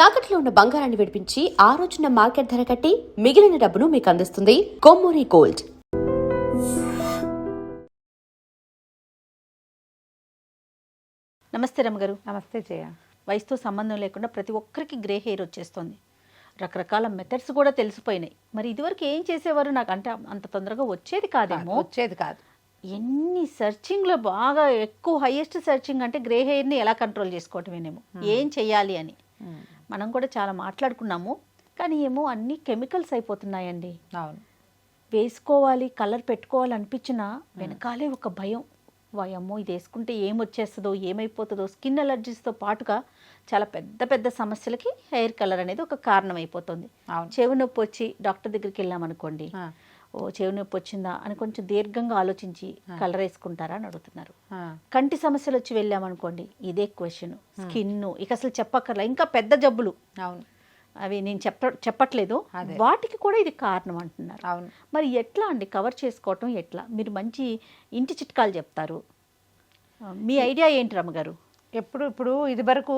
తాకట్లో ఉన్న బంగారాన్ని విడిపించి ఆ రోజున మార్కెట్ ధర కట్టి మిగిలిన డబ్బును మీకు అందిస్తుంది కొమ్మూరి గోల్డ్. నమస్తే రమ్మగారు. నమస్తే జయ. వయసుతో సంబంధం లేకుండా ప్రతి ఒక్కరికి గ్రే హెయిర్ వచ్చేస్తుంది. రకరకాల మెథడ్స్ కూడా తెలిసిపోయినాయి. మరి ఇదివరకు ఏం చేసేవారు? నాకు అంటే అంత తొందరగా వచ్చేది కాదేమో. వచ్చేది కాదు. ఎన్ని సర్చింగ్లో బాగా ఎక్కువ హైయెస్ట్ సర్చింగ్ అంటే గ్రే హెయిర్ని ఎలా కంట్రోల్ చేసుకోవటమేనేమో, ఏం చెయ్యాలి అని మనం కూడా చాలా మాట్లాడుకున్నాము. కానీ ఏమో అన్ని కెమికల్స్ అయిపోతున్నాయండి. అవును, వేసుకోవాలి కలర్ పెట్టుకోవాలి అనిపించినా వెనకాలే ఒక భయం. వాయమ్మో ఇది వేసుకుంటే ఏమొచ్చేస్తుందో ఏమైపోతుందో. స్కిన్ అలర్జీస్తో పాటుగా చాలా పెద్ద పెద్ద సమస్యలకి హెయిర్ కలర్ అనేది ఒక కారణం అయిపోతుంది. చెవి నొప్పి వచ్చి డాక్టర్ దగ్గరికి వెళ్ళామనుకోండి, ఓ చెవి నొప్పి వచ్చిందా అని కొంచెం దీర్ఘంగా ఆలోచించి కలర్ వేసుకుంటారా అని అడుగుతున్నారు. కంటి సమస్యలు వచ్చి వెళ్ళామనుకోండి, ఇదే క్వశ్చన్. స్కిన్ ఇక అసలు చెప్పక్కర్లా, ఇంకా పెద్ద జబ్బులు. అవును, అవి నేను చెప్పట్లేదు, వాటికి కూడా ఇది కారణం అంటున్నారు. అవును. మరి ఎట్లా అండి కవర్ చేసుకోవటం ఎట్లా? మీరు మంచి ఇంటి చిట్కాలు చెప్తారు, మీ ఐడియా ఏంటి రమ్మగారు? ఇప్పుడు ఇది వరకు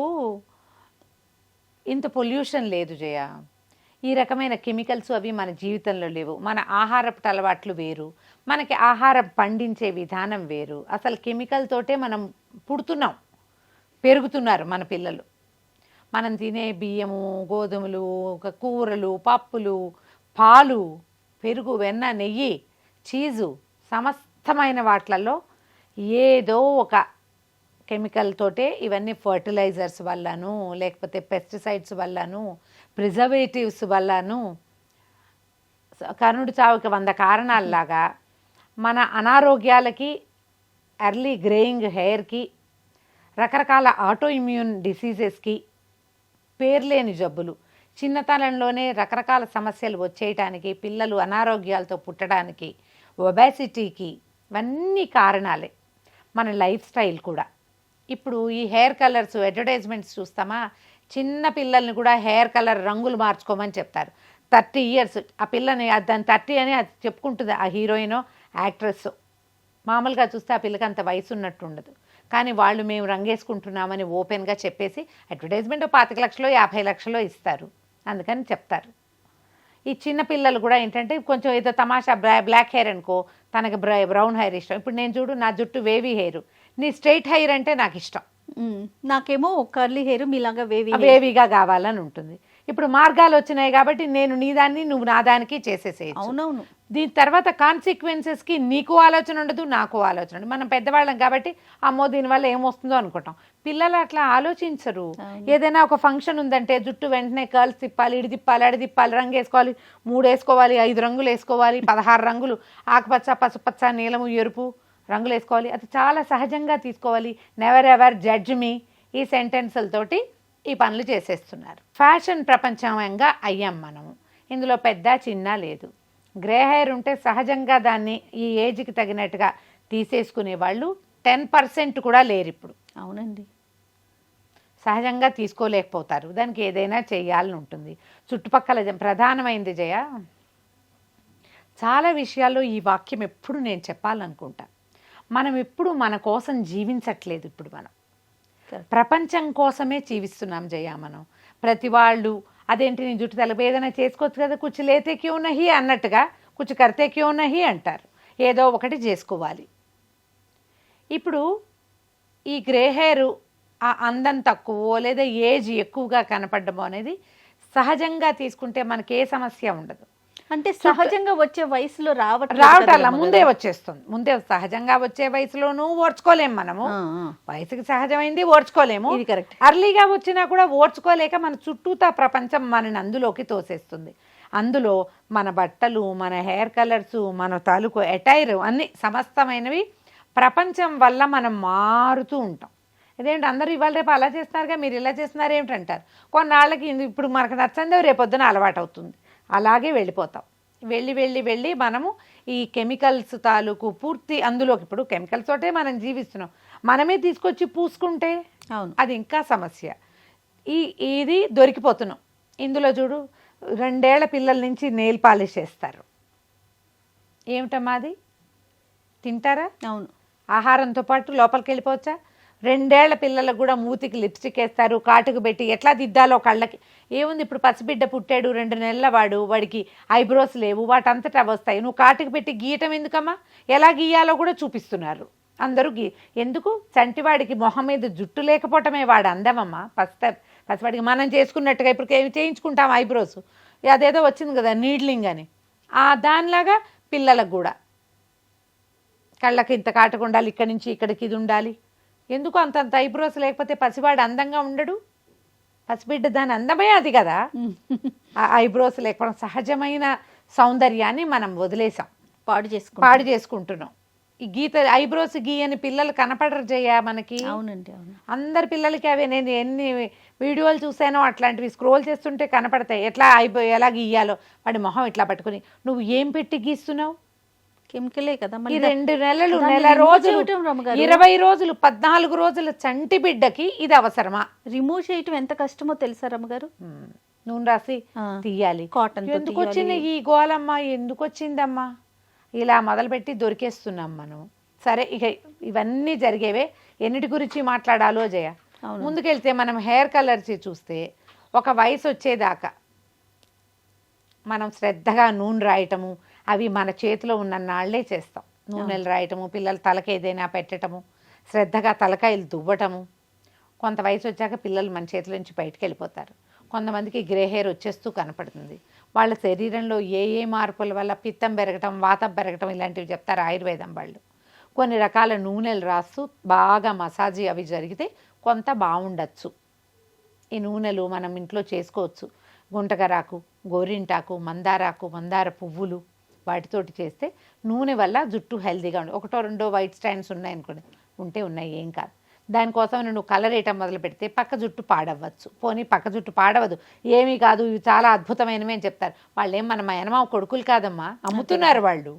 ఇంత పొల్యూషన్ లేదు జయ. ఈ రకమైన కెమికల్స్ అవి మన జీవితంలో లేవు. మన ఆహారపు అలవాట్లు వేరు, మనకి ఆహారం పండించే విధానం వేరు. అసలు కెమికల్ తోటే మనం పుడుతున్నాం, పెరుగుతున్నారు మన పిల్లలు. మనం తినే బియ్యము, గోధుమలు, కూరలు, పప్పులు, పాలు, పెరుగు, వెన్న, నెయ్యి, చీజు, సమస్తమైన వాటిలలో ఏదో ఒక కెమికల్ తోటే ఇవన్నీ ఫర్టిలైజర్స్ వల్లను, లేకపోతే పెస్టిసైడ్స్ వల్లను, ప్రిజర్వేటివ్స్ వల్లను, కర్ణుడి చావుకి 100 కారణాలలాగా మన అనారోగ్యాలకి, ఎర్లీ గ్రేయింగ్ హెయిర్కి, రకరకాల ఆటో ఇమ్యూన్ డిసీజెస్కి, పేర్లేని జబ్బులు, చిన్నతనంలోనే రకరకాల సమస్యలు వచ్చేయటానికి, పిల్లలు అనారోగ్యాలతో పుట్టడానికి, ఒబేసిటీకి, ఇవన్నీ కారణాలే. మన లైఫ్ స్టైల్ కూడా. ఇప్పుడు ఈ హెయిర్ కలర్స్ అడ్వర్టైజ్మెంట్స్ చూస్తామా, చిన్న పిల్లల్ని కూడా హెయిర్ కలర్ రంగులు మార్చుకోమని చెప్తారు. 30 years ఆ పిల్లని, దాని 30 అని అది చెప్పుకుంటుంది ఆ హీరోయినో యాక్ట్రెస్. మామూలుగా చూస్తే ఆ పిల్లకి అంత వయసు ఉన్నట్టు ఉండదు, కానీ వాళ్ళు మేము రంగేసుకుంటున్నామని ఓపెన్గా చెప్పేసి అడ్వర్టైజ్మెంట్ 25 లక్షలు 50 లక్షలు ఇస్తారు, అందుకని చెప్తారు. ఈ చిన్న పిల్లలు కూడా ఏంటంటే కొంచెం ఏదో తమాషా బ్లాక్ హెయిర్ అనుకో, తనకి బ్రౌన్ హెయిర్ ఇష్టం. ఇప్పుడు నేను చూడు, నా జుట్టు వేవీ హెయిర్, నీ స్ట్రైట్ హెయిర్ అంటే నాకు ఇష్టం. నాకేమో కర్లీ హెయిర్ మీలాగా వేవీగా కావాలని ఉంటుంది. ఇప్పుడు మార్గాలు వచ్చినాయి కాబట్టి నేను నీ దాన్ని నువ్వు నా దానికి చేసేసేయచ్చు. అవునవును. దీని తర్వాత కాన్సిక్వెన్సెస్కి నీకు ఆలోచన ఉండదు, నాకు ఆలోచన ఉండదు. మనం పెద్దవాళ్ళం కాబట్టి అమ్మో దీనివల్ల ఏమొస్తుందో అనుకుంటాం. పిల్లలు అట్లా ఆలోచించరు. ఏదైనా ఒక ఫంక్షన్ ఉందంటే జుట్టు వెంటనే కర్ల్స్ తిప్పాలి, ఇడి తిప్పాలి, అడి తిప్పాలి, రంగు వేసుకోవాలి, 3 వేసుకోవాలి, 5 రంగులు వేసుకోవాలి, 16 రంగులు, ఆకుపచ్చ, పసుపచ్చ, నీలము, ఎరుపు రంగులు వేసుకోవాలి. అది చాలా సహజంగా తీసుకోవాలి. నెవర్ ఎవర్ జడ్జ్ మీ, ఈ సెంటెన్సులతోటి ఈ పనులు చేసేస్తున్నారు. ఫ్యాషన్ ప్రపంచంగా అయ్యాం మనము. ఇందులో పెద్ద చిన్న లేదు. గ్రే హెయిర్ ఉంటే సహజంగా దాన్ని ఈ ఏజ్కి తగినట్టుగా తీసేసుకునే వాళ్ళు 10% కూడా లేరు ఇప్పుడు. అవునండి, సహజంగా తీసుకోలేకపోతారు. దానికి ఏదైనా చేయాలని ఉంటుంది. చుట్టుపక్కల ప్రధానమైంది జయ, చాలా విషయాల్లో ఈ వాక్యం ఎప్పుడు నేను చెప్పాలనుకుంటా. మనం ఎప్పుడు మన కోసం జీవించట్లేదు. ఇప్పుడు మనం ప్రపంచం కోసమే జీవిస్తున్నాం జయ. మనం ప్రతి వాళ్ళు అదేంటి నీ జుట్టు తెలప ఏదైనా చేసుకోవచ్చు కదా, కుచ్చు లేతే క్యూ నహి అన్నట్టుగా కుచ్చు కడితే క్యూ నహి అంటారు. ఏదో ఒకటి చేసుకోవాలి. ఇప్పుడు ఈ గ్రే హెయిర్ ఆ అందం తక్కువ లేదా ఏజ్ ఎక్కువగా కనపడము అనేది సహజంగా తీసుకుంటే మనకి ఏ సమస్య ఉండదు. అంటే సహజంగా వచ్చే వయసులో రావటాల ముందే వచ్చేస్తుంది. ముందే సహజంగా వచ్చే వయసులోనూ ఓర్చుకోలేము మనము. వయసుకి సహజమైంది ఓర్చుకోలేము. అర్లీగా వచ్చినా కూడా ఓర్చుకోలేక మన చుట్టూతా ప్రపంచం మనని అందులోకి తోసేస్తుంది. అందులో మన బట్టలు, మన హెయిర్ కలర్స్, మన తాలూకు అటైర్ అన్ని సమస్తమైనవి ప్రపంచం వల్ల మనం మారుతూ ఉంటాం. ఇదేంటి అందరూ ఇవాళ రేపు అలా చేస్తున్నారుగా, మీరు ఇలా చేస్తున్నారు ఏమిటంటారు. కొన్నాళ్ళకి ఇప్పుడు మనకు నచ్చందో రేపొద్దున అలవాటు అవుతుంది. అలాగే వెళ్ళిపోతాం. వెళ్ళి మనము ఈ కెమికల్స్ తాలూకు పూర్తి అందులోకి, ఇప్పుడు కెమికల్స్ తోటే మనం జీవిస్తున్నాం, మనమే తీసుకొచ్చి పూసుకుంటే అది ఇంకా సమస్య. ఇది దొరికిపోతున్నాం. ఇందులో చూడు, 2 ఏళ్ల పిల్లల నుంచి నెయిల్ పాలిష్ చేస్తారు. ఏమిటమ్మా అది? తింటారా? అవును. ఆహారంతో పాటు లోపలికి వెళ్ళిపోవచ్చా? 2 ఏళ్ల పిల్లలకు కూడా మూతికి లిప్స్టిక్ వేస్తారు, కాటుకు పెట్టి ఎట్లా దిద్దాలో కళ్ళకి. ఏముంది, ఇప్పుడు పసిబిడ్డ పుట్టాడు 2 నెలల వాడికి ఐబ్రోస్ లేవు, వాటంతటా వస్తాయి. నువ్వు కాటుకు పెట్టి గీయటం ఎందుకమ్మా? ఎలా గీయాలో కూడా చూపిస్తున్నారు అందరూ. ఎందుకు? చంటివాడికి మొహం మీద జుట్టు లేకపోవటమే వాడు అందమమ్మా. పసివాడికి మనం చేసుకున్నట్టుగా ఇప్పుడు చేయించుకుంటాం ఐబ్రోస్, అదేదో వచ్చింది కదా నీడ్లింగ్ అని, దానిలాగా పిల్లలకు కూడా కళ్ళకి ఇంత కాటుకు ఉండాలి, ఇక్కడి నుంచి ఇక్కడికి ఇది ఉండాలి. ఎందుకు అంతంత ఐబ్రోస్ లేకపోతే పసివాడు అందంగా ఉండడు? పసిబిడ్డ దాని అందమే అది కదా. ఆ ఐబ్రోస్ లేకపోవడం సహజమైన సౌందర్యాన్ని మనం వదిలేసాం, పాడు చేసుకుంటున్నాం. ఈ ఐబ్రోస్ గీయని పిల్లలు కనపడరు జయ మనకి. అవునండి, అవును. అందరి పిల్లలకి అవే. నేను ఎన్ని వీడియోలు చూసానో అట్లాంటివి స్క్రోల్ చేస్తుంటే కనపడతాయి. ఎలా గీయాలో వాడి మొహం ఇట్లా పట్టుకుని. నువ్వు ఏం పెట్టి గీస్తున్నావు? కెమికలే కదా. ఈ 2 నెలలు, నెల రోజులు, 20 రోజులు, 14 రోజుల చంటి బిడ్డకి ఇది అవసరమా? రిమూవ్ చేయటం ఎంత కష్టమో తెలుసా రమ్మగారు? నూనె రాసి తీయాలి. కాటన్ ఎందుకు వచ్చింది ఈ గోలమ్మా? ఎందుకు వచ్చిందమ్మా? ఇలా మొదలుపెట్టి దొరికేస్తున్నాం మనం. సరే, ఇక ఇవన్నీ జరిగేవే. ఎన్నిటి గురించి మాట్లాడాలో జయ. ముందుకెళ్తే మనం హెయిర్ కలర్స్ చూస్తే ఒక వయసు వచ్చేదాకా మనం శ్రద్ధగా నూనె రాయటము, అవి మన చేతిలో ఉన్న నాళ్లే చేస్తాం. నూనెలు రాయటము, పిల్లల తలకి ఏదైనా పెట్టడము, శ్రద్ధగా తలకాయలు దువ్వటము. కొంత వయసు వచ్చాక పిల్లలు మన చేతుల నుంచి బయటకు వెళ్ళిపోతారు. కొంతమందికి గ్రే హెయిర్ వచ్చేస్తూ కనపడుతుంది. వాళ్ళ శరీరంలో ఏ మార్పుల వల్ల పిత్తం పెరగటం, వాతం పెరగటం ఇలాంటివి చెప్తారు ఆయుర్వేదం వాళ్ళు. కొన్ని రకాల నూనెలు రాస్తూ బాగా మసాజీ అవి జరిగితే కొంత బాగుండొచ్చు. ఈ నూనెలు మనం ఇంట్లో చేసుకోవచ్చు. గుంటగరాకు, గోరింటాకు, మందారాకు, మందార పువ్వులు, వాటితోటి చేస్తే నూనె వల్ల జుట్టు హెల్తీగా ఉంటుంది. 1-2 వైట్ స్టాండ్స్ ఉన్నాయనుకోండి, ఉన్నాయి, ఏం కాదు. దానికోసం నువ్వు కలర్ వేయటం మొదలు పెడితే పక్క జుట్టు పాడవచ్చు. పోనీ పక్క జుట్టు పాడవదు, ఏమీ కాదు, ఇవి చాలా అద్భుతమైనవి అని చెప్తారు. వాళ్ళు ఏం మన మేనమావ కొడుకులు కాదమ్మా, అమ్ముతున్నారు వాళ్ళు.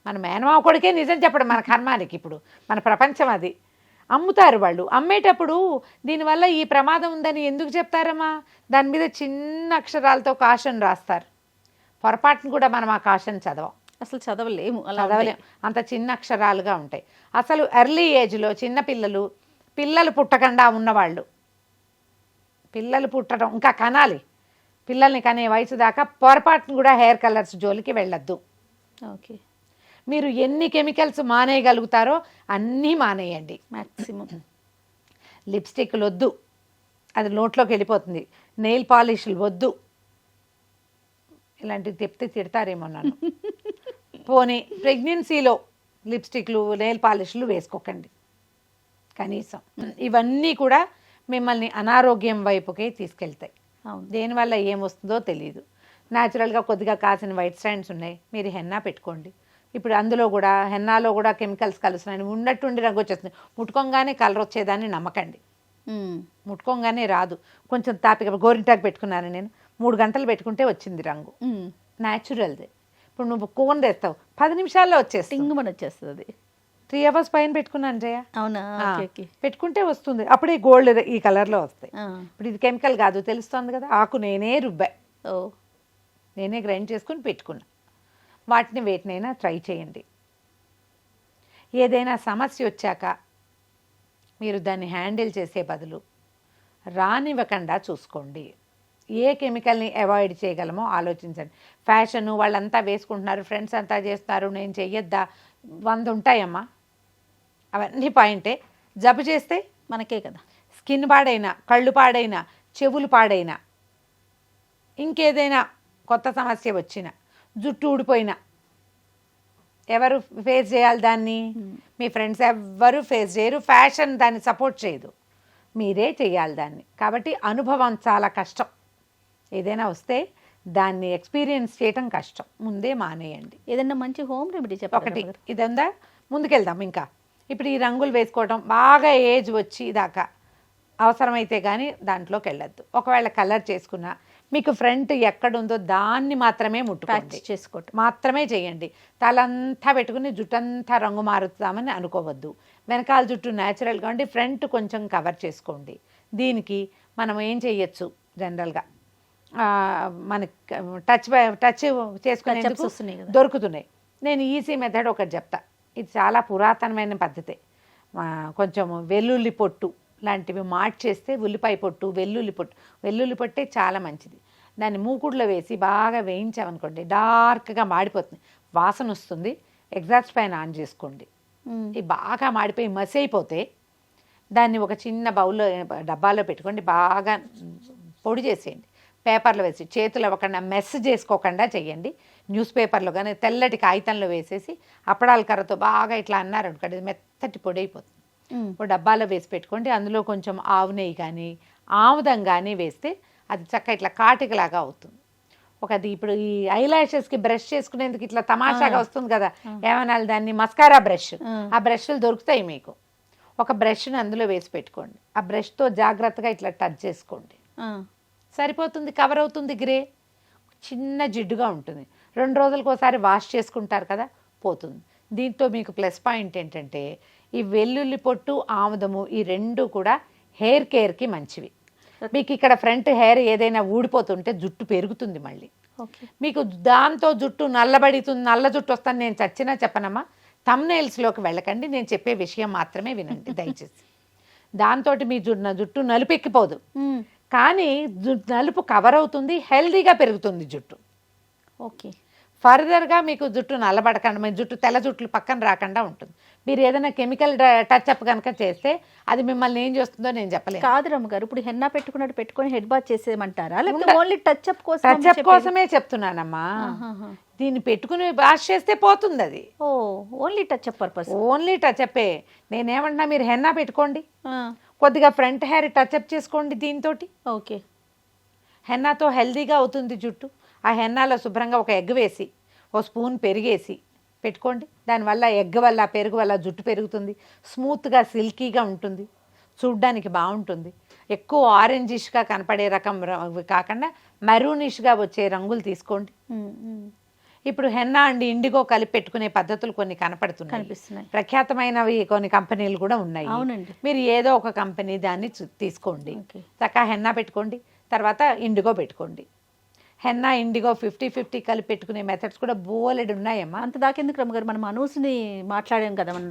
మన మేనమావ కొడుకే నిజం చెప్పడం మన కర్మానికి. ఇప్పుడు మన ప్రపంచం అది. అమ్ముతారు వాళ్ళు. అమ్మేటప్పుడు దీనివల్ల ఈ ప్రమాదం ఉందని ఎందుకు చెప్తారమ్మా? దాని మీద చిన్న అక్షరాలతో కాషన్ రాస్తారు. పొరపాటును కూడా మనం ఆ కాషన్ అసలు చదవలేము. అంత చిన్న అక్షరాలుగా ఉంటాయి. అసలు ఎర్లీ ఏజ్లో చిన్న పిల్లలు పుట్టకుండా ఉన్నవాళ్ళు, పిల్లలు పుట్టడం ఇంకా కనాలి, పిల్లల్ని కనే వయసు దాకా పొరపాటును కూడా హెయిర్ కలర్స్ జోలికి వెళ్ళొద్దు. ఓకే. మీరు ఎన్ని కెమికల్స్ మానేయగలుగుతారో అన్నీ మానేయండి. మ్యాక్సిమం లిప్స్టిక్లు వద్దు, అది నోట్లోకి వెళ్ళిపోతుంది. నెయిల్ పాలిష్లు వద్దు. ఇలాంటివి చెప్తే తిడతారేమో నన్ను. పోనీ ప్రెగ్నెన్సీలో లిప్స్టిక్లు, నెయిల్ పాలిష్లు వేసుకోకండి కనీసం. ఇవన్నీ కూడా మిమ్మల్ని అనారోగ్యం వైపుకే తీసుకెళ్తాయి. దేనివల్ల ఏమొస్తుందో తెలియదు. న్యాచురల్గా కొద్దిగా కాసిన వైట్ స్టాండ్స్ ఉన్నాయి, మీరు హెన్నా పెట్టుకోండి. ఇప్పుడు అందులో కూడా హెన్నాలో కూడా కెమికల్స్ కలుస్తున్నాయి. ఉన్నట్టుండి రంగు వచ్చేస్తుంది. ముట్టుకోగానే కలర్ వచ్చేదాన్ని నమ్మకండి. ముట్టుకోగానే రాదు. కొంచెం తాపిక గోరింటాకు పెట్టుకున్నాను నేను, 3 గంటలు పెట్టుకుంటే వచ్చింది రంగు, న్యాచురల్ది. ఇప్పుడు నువ్వు కోన్ తెస్తావు, 10 నిమిషాల్లో వచ్చేస్తుంది. 3 అవర్స్ పైన పెట్టుకున్నాను జయ. అవునా? పెట్టుకుంటే వస్తుంది. అప్పుడే గోల్డ్ ఈ కలర్లో వస్తాయి. ఇప్పుడు ఇది కెమికల్ కాదు, తెలుస్తుంది కదా. ఆకు నేనే రుబ్బా, నేనే గ్రైండ్ చేసుకుని పెట్టుకున్నా. వేటినైనా ట్రై చేయండి. ఏదైనా సమస్య వచ్చాక మీరు దాన్ని హ్యాండిల్ చేసే బదులు రానివ్వకుండా చూసుకోండి. ఏ కెమికల్ని అవాయిడ్ చేయగలమో ఆలోచించండి. ఫ్యాషను వాళ్ళంతా వేసుకుంటున్నారు, ఫ్రెండ్స్ అంతా చేస్తున్నారు, నేను చెయ్యొద్దా? 100 ఉంటాయమ్మా. అవన్నీ పాయింటే. జబ్బు చేస్తే మనకే కదా. స్కిన్ పాడైనా, కళ్ళు పాడైనా, చెవులు పాడైనా, ఇంకేదైనా కొత్త సమస్య వచ్చినా, జుట్టు ఊడిపోయినా ఎవరు ఫేస్ చేయాలి దాన్ని? మీ ఫ్రెండ్స్ ఎవ్వరు ఫేస్ చేయరు. ఫ్యాషన్ దాన్ని సపోర్ట్ చేయదు, మీరే చేయాలి దాన్ని. కాబట్టి అనుభవం చాలా కష్టం. ఏదైనా వస్తే దాన్ని ఎక్స్పీరియన్స్ చేయటం కష్టం. ముందే మానేయండి. ఏదైనా మంచి హోమ్ రెమెడీ చెప్పండి. ఇదంతా ముందుకెళ్దాం. ఇంకా ఇప్పుడు ఈ రంగులు వేసుకోవటం బాగా ఏజ్ వచ్చి దాకా అవసరమైతే కానీ దాంట్లోకి వెళ్ళొద్దు. ఒకవేళ కలర్ చేసుకున్నా మీకు ఫ్రంట్ ఎక్కడుందో దాన్ని మాత్రమే ముట్టుకోండి, చేసుకోవటం మాత్రమే చేయండి. తలంతా పెట్టుకుని జుట్టంతా రంగు మారుతామని అనుకోవద్దు. వెనకాల జుట్టు న్యాచురల్గా ఉండి ఫ్రంట్ కొంచెం కవర్ చేసుకోండి. దీనికి మనం ఏం చేయొచ్చు, జనరల్గా మనకి టచ్ చేసుకునే దొరుకుతున్నాయి. నేను ఈజీ మెథడ్ ఒకటి చెప్తా. ఇది చాలా పురాతనమైన పద్ధతి. కొంచెం వెల్లుల్లి పొట్టు లాంటివి మార్చేస్తే ఉల్లిపాయ పొట్టు వెల్లుల్లి పొట్టే చాలా మంచిది. దాన్ని మూకుడులో వేసి బాగా వేయించామనుకోండి డార్క్గా మాడిపోతుంది, వాసన వస్తుంది. ఎగ్జాస్ట్ ఫ్యాన్ ఆన్ చేసుకోండి. ఇది బాగా మాడిపోయి మసి అయిపోతే దాన్ని ఒక చిన్న బౌల్లో డబ్బాలో పెట్టుకోండి, బాగా పొడి చేసేయండి. పేపర్లో వేసి చేతులు అవ్వకుండా మెస్ చేసుకోకుండా చెయ్యండి. న్యూస్ పేపర్లో కానీ తెల్లటి కాగితంలో వేసేసి అప్పడాల కర్రతో బాగా ఇట్లా అన్నారనుకోండి మెత్తటి పొడి అయిపోతుంది. ఒక డబ్బాలో వేసి పెట్టుకోండి. అందులో కొంచెం ఆవు నెయ్యి కానీ ఆముదం కానీ వేస్తే అది చక్కగా ఇట్లా కాటికలాగా అవుతుంది. ఒకది ఇప్పుడు ఈ ఐలాషెస్కి బ్రష్ చేసుకునేందుకు ఇట్లా తమాషాగా వస్తుంది కదా, ఏమనాలి దాన్ని, మస్కారా బ్రష్. ఆ బ్రష్లు దొరుకుతాయి మీకు. ఒక బ్రష్ని అందులో వేసి పెట్టుకోండి. ఆ బ్రష్తో జాగ్రత్తగా ఇట్లా టచ్ చేసుకోండి, సరిపోతుంది. కవర్ అవుతుంది. గ్రే చిన్న జిడ్డుగా ఉంటుంది. 2 రోజులకు ఒకసారి వాష్ చేసుకుంటారు కదా, పోతుంది. దీంతో మీకు ప్లస్ పాయింట్ ఏంటంటే ఈ వెల్లుల్లి పొట్టు ఆముదము ఈ 2 కూడా హెయిర్ కేర్కి మంచివి. మీకు ఇక్కడ ఫ్రంట్ హెయిర్ ఏదైనా ఊడిపోతుంటే జుట్టు పెరుగుతుంది మళ్ళీ. మీకు దాంతో జుట్టు నల్ల జుట్టు వస్తాను నేను చచ్చినా చెప్పనమ్మా. థంబ్నెయిల్స్లోకి వెళ్ళకండి, నేను చెప్పే విషయం మాత్రమే వినండి దయచేసి. దాంతో మీ జుట్టు నలుపెక్కిపోదు, కానీ నలుపు కవర్ అవుతుంది, హెల్దీగా పెరుగుతుంది జుట్టు. ఓకే. ఫర్దర్గా మీకు జుట్టు నల్లబడకుండా, మీ జుట్టు తెల్ల జుట్లు పక్కన రాకుండా ఉంటుంది. మీరు ఏదైనా కెమికల్ టచ్అప్ కనుక చేస్తే అది మిమ్మల్ని ఏం చేస్తుందో నేను చెప్పలేను. కాదు రమ్మగారు, ఇప్పుడు హెన్నా పెట్టుకున్నట్టు పెట్టుకొని హెడ్ బాత్ చేసేయమంటారా, లేకపోతే ఓన్లీ టచ్అప్ కోసమే చెప్తున్నానమ్మా. దీన్ని పెట్టుకుని వాష్ చేస్తే పోతుంది అది. Only touch up purpose. ఓన్లీ టచ్అప్పే. నేనేమంటున్నా, మీరు హెన్నా పెట్టుకోండి, కొద్దిగా ఫ్రంట్ హెయిర్ టచ్అప్ చేసుకోండి దీంతో. ఓకే. హెన్నాతో హెల్దీగా అవుతుంది జుట్టు. ఆ హెన్నాలో శుభ్రంగా ఒక ఎగ్ వేసి ఓ స్పూన్ పెరిగేసి పెట్టుకోండి. దానివల్ల ఎగ్ వల్ల పెరుగు వల్ల జుట్టు పెరుగుతుంది, స్మూత్గా సిల్కీగా ఉంటుంది, చూడ్డానికి బాగుంటుంది. ఎక్కువ ఆరెంజిష్గా కనపడే రకం కాకుండా మెరూనిష్గా వచ్చే రంగులు తీసుకోండి. ఇప్పుడు హెన్నా అండ్ ఇండిగో కలిపి పెట్టుకునే పద్ధతులు కొన్ని కనిపిస్తున్నాయి. ప్రఖ్యాతమైనవి కొన్ని కంపెనీలు కూడా ఉన్నాయి. మీరు ఏదో ఒక కంపెనీ దాన్ని తీసుకోండి, చక్కగా హెన్నా పెట్టుకోండి, తర్వాత ఇండిగో పెట్టుకోండి. హెన్నా ఇండిగో 50-50 కలిపి పెట్టుకునే మెథడ్స్ కూడా బోలెడు ఉన్నాయమ్మా. అంత దాకెందుకు రమ్మగారు, మనం అనూస్ని మాట్లాడాం కదా మనం,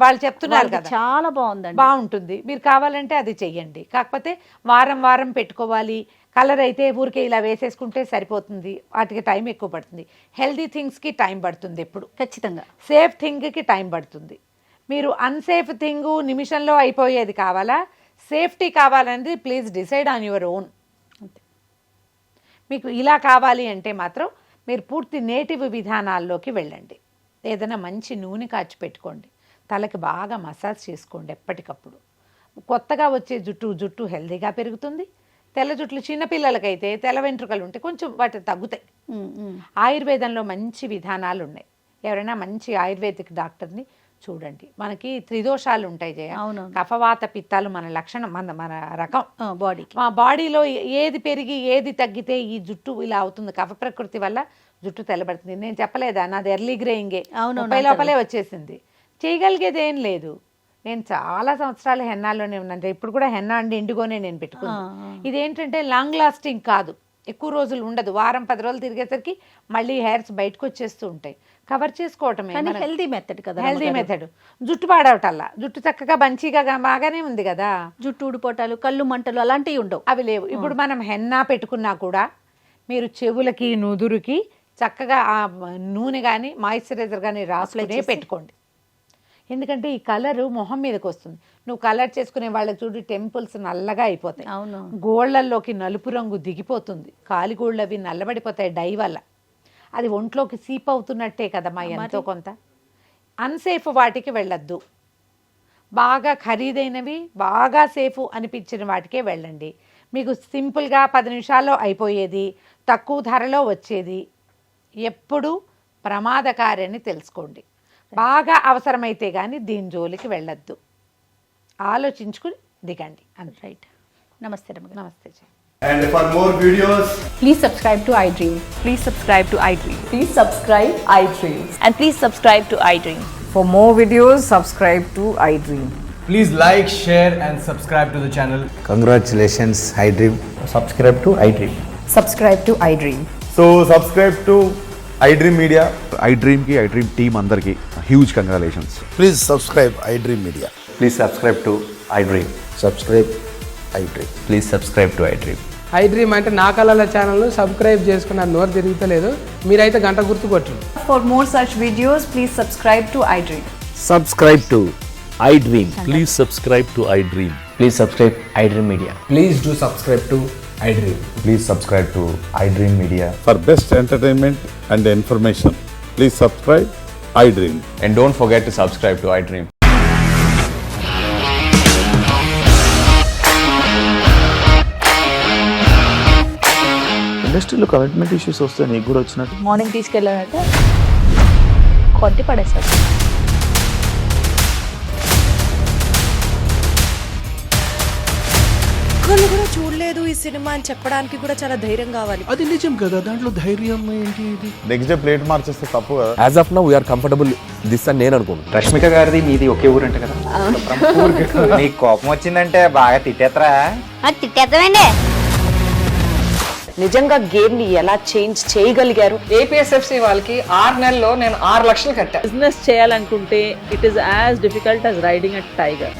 వాళ్ళు చెప్తున్నారు కదా చాలా బాగుందండి, బాగుంటుంది. మీరు కావాలంటే అది చెయ్యండి. కాకపోతే వారం పెట్టుకోవాలి. కలర్ అయితే ఊరికే ఇలా వేసేసుకుంటే సరిపోతుంది, వాటికి టైం ఎక్కువ పడుతుంది. హెల్దీ థింగ్స్కి టైం పడుతుంది ఎప్పుడు, ఖచ్చితంగా. సేఫ్ థింగ్కి టైం పడుతుంది. మీరు అన్సేఫ్ థింగ్ నిమిషంలో అయిపోయేది కావాలా, సేఫ్టీ కావాలనేది please decide on your own. మీకు ఇలా కావాలి అంటే మాత్రం మీరు పూర్తి నేటివ్ విధానాల్లోకి వెళ్ళండి. ఏదైనా మంచి నూనె కాచి పెట్టుకోండి, తలకి బాగా మసాజ్ చేసుకోండి ఎప్పటికప్పుడు. కొత్తగా వచ్చే జుట్టు హెల్దీగా పెరుగుతుంది. తెల్ల జుట్లు చిన్నపిల్లలకైతే తెల్ల వెంట్రుకలు ఉంటే కొంచెం వాటి తగ్గుతాయి. ఆయుర్వేదంలో మంచి విధానాలు ఉన్నాయి. ఎవరైనా మంచి ఆయుర్వేదిక్ డాక్టర్ని చూడండి. మనకి త్రిదోషాలు ఉంటాయి జయ, కఫవాత పిత్తాలు మన లక్షణం, మన రకం బాడీకి. మా బాడీలో ఏది పెరిగి ఏది తగ్గితే ఈ జుట్టు ఇలా అవుతుంది. కఫ ప్రకృతి వల్ల జుట్టు తెల్లబడుతుంది. నేను చెప్పలేదా, నాది ఎర్లీ గ్రేయింగే 30 లోపలే వచ్చేసింది. చేయగలిగేది ఏం లేదు. నేను చాలా సంవత్సరాలు హెన్నాలోనే ఉన్నాను. ఇప్పుడు కూడా హెన్నా అండ్ ఇండిగోనే నేను పెట్టుకున్నాను. ఇదేంటంటే లాంగ్ లాస్టింగ్ కాదు, ఎక్కువ రోజులు ఉండదు. 10 రోజులు తిరిగేసరికి మళ్ళీ హెయిర్స్ బయటకు వచ్చేస్తూ ఉంటాయి. కవర్ చేసుకోవటమే హెల్దీ మెథడ్ కదా. Healthy method. జుట్టు పాడవటల్లా, జుట్టు చక్కగా బంచిగా బాగానే ఉంది కదా. జుట్టు ఊడిపోటాలు, కళ్ళు మంటలు అలాంటివి ఉండవు, అవి లేవు. ఇప్పుడు మనం హెన్నా పెట్టుకున్నా కూడా మీరు చెవులకి నుదురుకి చక్కగా ఆ నూనె కానీ మాయిశ్చరైజర్ కానీ రాసుకునే పెట్టుకోండి. ఎందుకంటే ఈ కలరు మొహం మీదకి వస్తుంది. నువ్వు కలర్ చేసుకునే వాళ్ళకి చూడు టెంపుల్స్ నల్లగా అయిపోతాయి, గోళ్లల్లోకి నలుపు రంగు దిగిపోతుంది, కాలిగోళ్ళు అవి నల్లబడిపోతాయి డై వల్ల. అది ఒంట్లోకి సీప్ అవుతున్నట్టే కదమ్మా ఎంతో కొంత. అన్సేఫ్ వాటికి వెళ్ళొద్దు. బాగా ఖరీదైనవి, బాగా సేఫ్ అనిపించిన వాటికే వెళ్ళండి. మీకు సింపుల్గా 10 నిమిషాల్లో అయిపోయేది, తక్కువ ధరలో వచ్చేది ఎప్పుడు ప్రమాదకారని తెలుసుకోండి. బాగా అవసరమైతే కానీ దీని జోలికి వెళ్ళొద్దు. ఆలోచించుకుని దిగండి. రైట్. నమస్తే రమ్మ. నమస్తే. And for more videos, please subscribe to iDream. Please subscribe to iDream. Please subscribe iDream. And please subscribe to iDream. For more videos, subscribe to iDream. please like, share and subscribe to the channel. Congratulations, iDream. Subscribe to iDream. Subscribe to iDream. So subscribe to iDream Media. iDream team andarki huge congratulations. Please subscribe iDream Media. Please subscribe to iDream. Subscribe iDream. Please subscribe to iDream. iDream అంటే నా కళల ఛానల్ను subscribe చేసుకున్న నోరు తిరుగుతలేదు, మీరైతే గంట గుర్తు కొట్టండి. For more such videos, please subscribe to iDream. Subscribe to iDream. Please subscribe to iDream. Please subscribe iDream Media. Please do subscribe to iDream. Please subscribe to iDream Media. For best entertainment and information, please subscribe iDream. And don't forget to subscribe to iDream. ఇండస్ట్రీలో commitment issues వస్తే నీకు కూడా వచ్చినట్టు morning తీసుకెళ్ళాలంటే కొట్టి పడేస్తారు. ఒక్కళ్ళు కూడా చూడలేదు ఈ సినిమా అని చెప్పడానికి కూడా చాలా ధైర్యం కావాలి. అది నిజం కదా, దాంట్లో ధైర్యం ఏంటి? ఇది నెక్స్ట్ డే ప్లేట్ మార్చేస్తే తప్పు కదా. As of now we are comfortable this అని నేను అనుకుంటున్నాను. రష్మిక గారిది మీది ఒకే ఊరు అంట కదా. నీకు కోపం వచ్చిందంటే బాగా తిట్టేత్తరా? తిట్టేద్దామండి. నిజంగా గేమ్ ని ఎలా చేంజ్ చేయగలిగారు? ఏపీఎస్ఎఫ్సి వాళ్ళకి 6 నెలల్లో నేను 6 లక్షలు కట్టా. బిజినెస్ చేయాలనుకుంటే it is as difficult as riding a tiger.